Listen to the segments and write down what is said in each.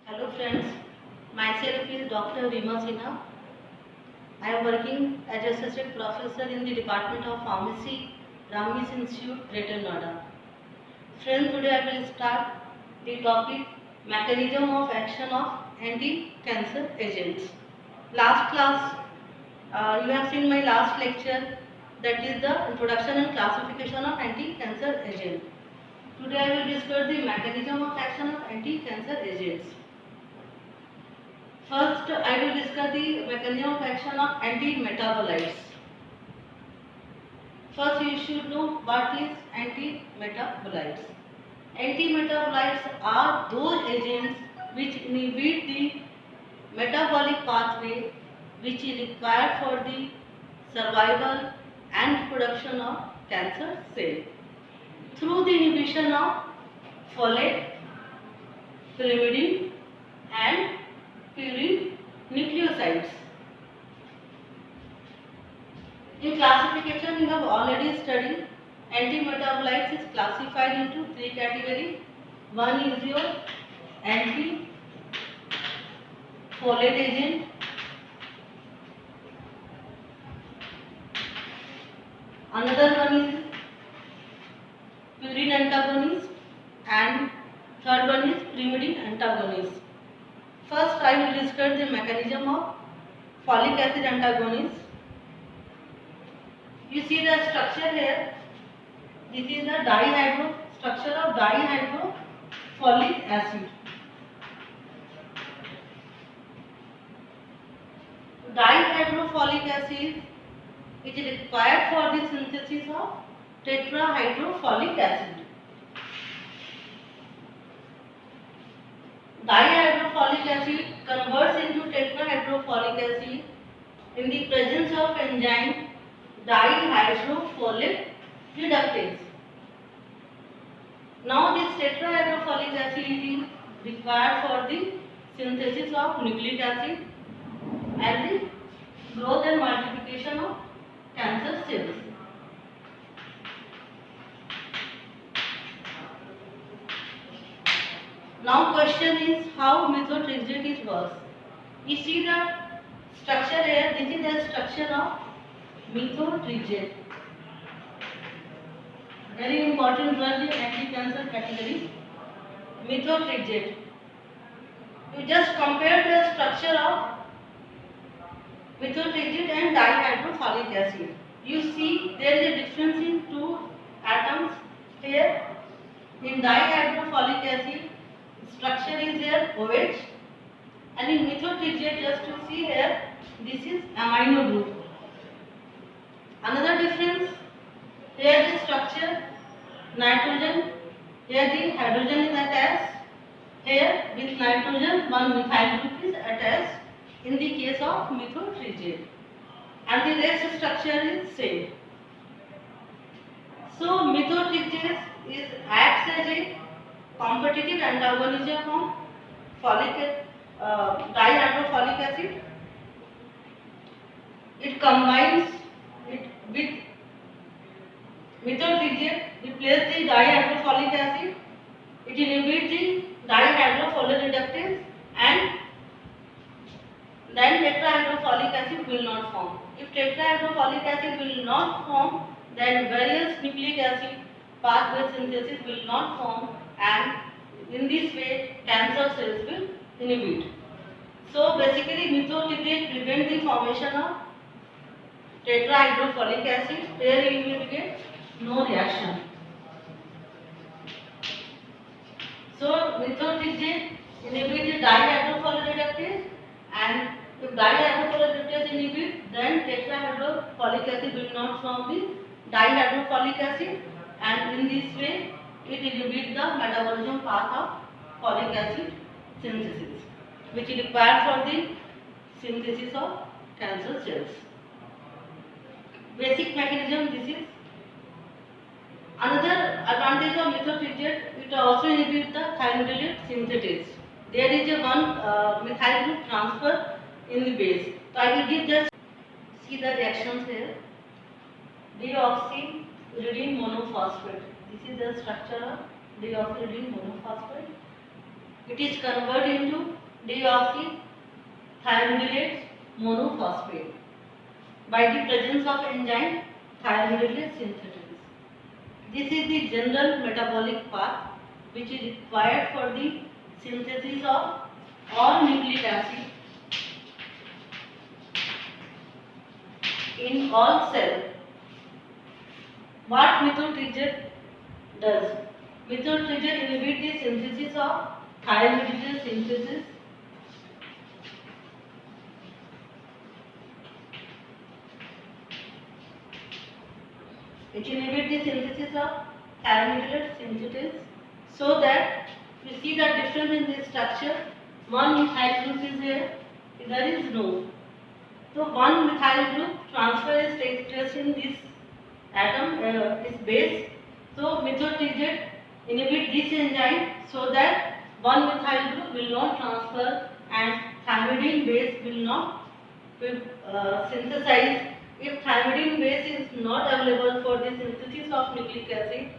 Hello friends, myself is Dr. Rima Sinha. I am working as Associate Professor in the Department of Pharmacy, Ramis Institute, Greater Noida. Friends, today I will start the topic Mechanism of Action of Anti-Cancer Agents. Last class, you have seen my last lecture, that is the introduction and classification of anti-cancer agents. Today I will discuss the mechanism of action of anti-cancer agents. First, I will discuss the mechanism of action of anti-metabolites. First, you should know what is anti-metabolites. Anti-metabolites are those agents which inhibit the metabolic pathway which is required for the survival and production of cancer cells through the inhibition of folate, pyrimidine and purine nucleosides. In classification, you have already studied anti-metabolites is classified into three categories. One is your anti-folate agent, another one is purine antagonist, and third one is pyrimidine antagonist. First, I will discuss the mechanism of folic acid antagonist. You see the structure here. This is the structure of dihydrofolic acid. Dihydrofolic acid is required for the synthesis of tetrahydrofolic acid. Dihydrofolic acid converts into tetrahydrofolic acid in the presence of enzyme dihydrofolate reductase. Now this tetrahydrofolic acid is required for the synthesis of nucleic acid and the growth and multiplication of cancer cells. Now question is how methotrexate works. You see the structure here. This is the structure of methotrexate. Very important drug in anti-cancer category. Methotrexate. You just compare the structure of methotrexate and dihydrofolic acid. You see there is a difference in two atoms here. In dihydrofolic acid, structure is here OH, and in methotrexate, just to see here, this is amino group. Another difference, here the structure nitrogen, here the hydrogen is attached, here with nitrogen one methyl group is attached in the case of methotrexate, and the rest structure is same. So methotrexate acts as a competitive antagonism of dihydrofolic acid. It combines it with methotrexate, replace the dihydrofolic acid. It inhibits the dihydrofolate reductase, and then tetrahydrofolic acid will not form. If tetrahydrofolic acid will not form, then various nucleic acid pathway synthesis will not form, and in this way cancer cells will inhibit. So basically methotrexate prevents the formation of tetrahydrofolic acid. There you will get no reaction. So methotrexate inhibits the dihydrofolate reductase, and if dihydrofolate reductase inhibit, then tetrahydrofolic acid will not form the dihydrofolic acid, and in this way it inhibits the metabolism path of folic acid synthesis, which is required for the synthesis of cancer cells. Basic mechanism, this is. Another advantage of methotrexate, it also inhibits the thymidylate synthetase. There is a one methyl group transfer in the base. So I will give just see the reactions here. Deoxyuridine monophosphate. This is the structure of deoxyuridine monophosphate. It is converted into deoxythioamylate monophosphate by the presence of enzyme thiamidylate synthesis. This is the general metabolic path which is required for the synthesis of all nucleic acid in all cells. What methotrexate does? Methotrexate inhibits the synthesis of thiamidylate synthesis. It inhibits the synthesis of thiamidylate synthesis, so that you see the difference in the structure. One methyl group is here, there is no. So one methyl group transfer is takes place in this atom, this base. So methotrexate inhibit this enzyme so that one methyl group will not transfer and thymidine base will not synthesize. If thymidine base is not available for the synthesis of nucleic acid,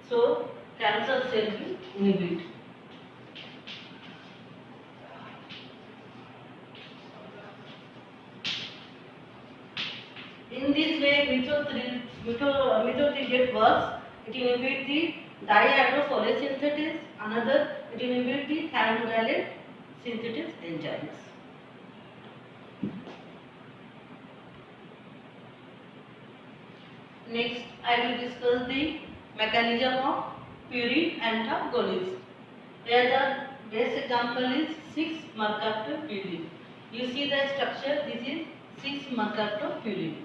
so cancer cell will inhibit. In this way, methotrexate works. It inhibits the dihydrofolate synthesis. Another, it inhibits the thiamidylate synthesis enzymes. Next, I will discuss the mechanism of purine antagonist. Here the best example is 6-mercaptopurine. You see the structure. This is 6-mercaptopurine.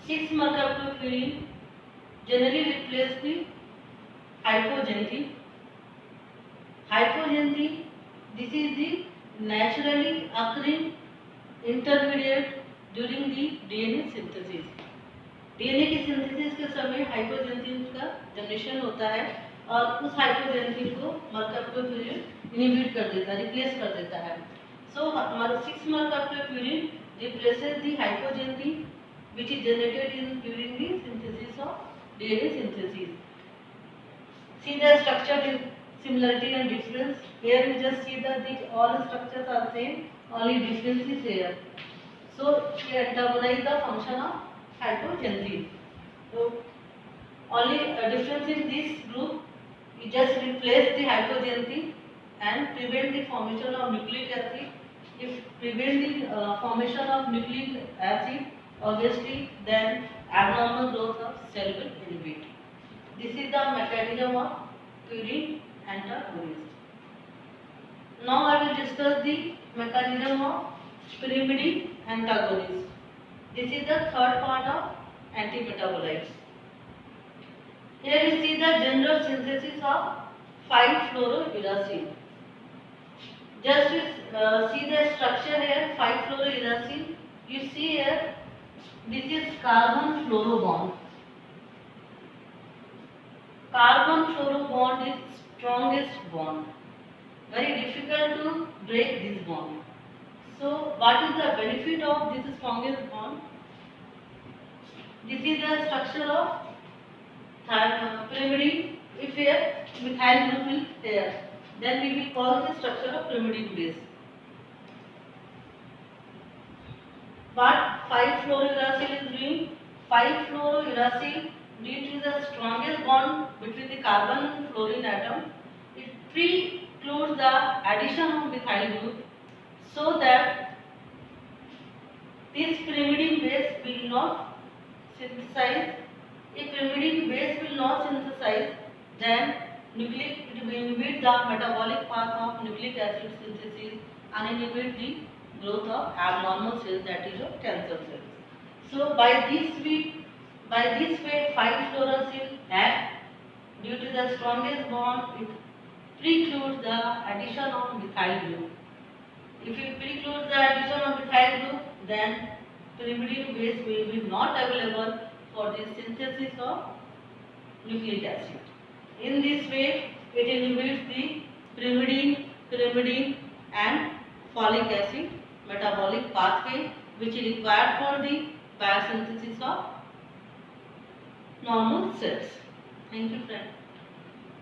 6-mercaptopurine generally replaces the hypoxanthine. Hypoxanthine, this is the naturally occurring intermediate during the DNA synthesis. DNA की synthesis के समय hypoxanthine का generation होता है और उस hypoxanthine को मर्काप्टोप्यूरिन inhibit कर देता है, रिप्लेस कर देता है. सो हमारा 6-mercaptopurine replaces the hypoxanthine which is generated during the synthesis of DNA synthesis. See the structure similarity and difference. Here we just see that all structures are same, only difference is here. So we antagonize the function of hypoxanthine. So only difference in this group, we just replace the hypoxanthine and prevent the formation of nucleic acid. If prevent the formation of nucleic acid, obviously then abnormal growth of cell will inhibit. This is the mechanism of purine antagonist. Now I will discuss the mechanism of pyrimidine antagonist. This is the third part of antimetabolites. Here you see the general synthesis of 5-fluorouracil. Just see the structure here, 5-fluorouracil. You see here, this is carbon fluoro bond. Carbon fluoro bond is strongest bond. Very difficult to break this bond. So what is the benefit of this strongest bond? This is the structure of pyrimidine. If here methyl group is there, then we will call the structure of pyrimidine base. What 5-fluorouracil is doing? 5-fluorouracil, due to the strongest bond between the carbon and fluorine atom, it precludes the addition of methyl group, so that this pyrimidine base will not synthesize. If pyrimidine base will not synthesize, then it will inhibit the metabolic path of nucleic acid synthesis and inhibit the growth of abnormal cells, that is of cancer cells. So by this way 5-fluorouracil act. Due to the strongest bond, it precludes the addition of methyl group. If it precludes the addition of methyl group, then pyrimidine base will be not available for the synthesis of nucleic acid. In this way, it inhibits the pyrimidine and folic acid metabolic pathway, which is required for the biosynthesis of normal cells. Thank you, friends.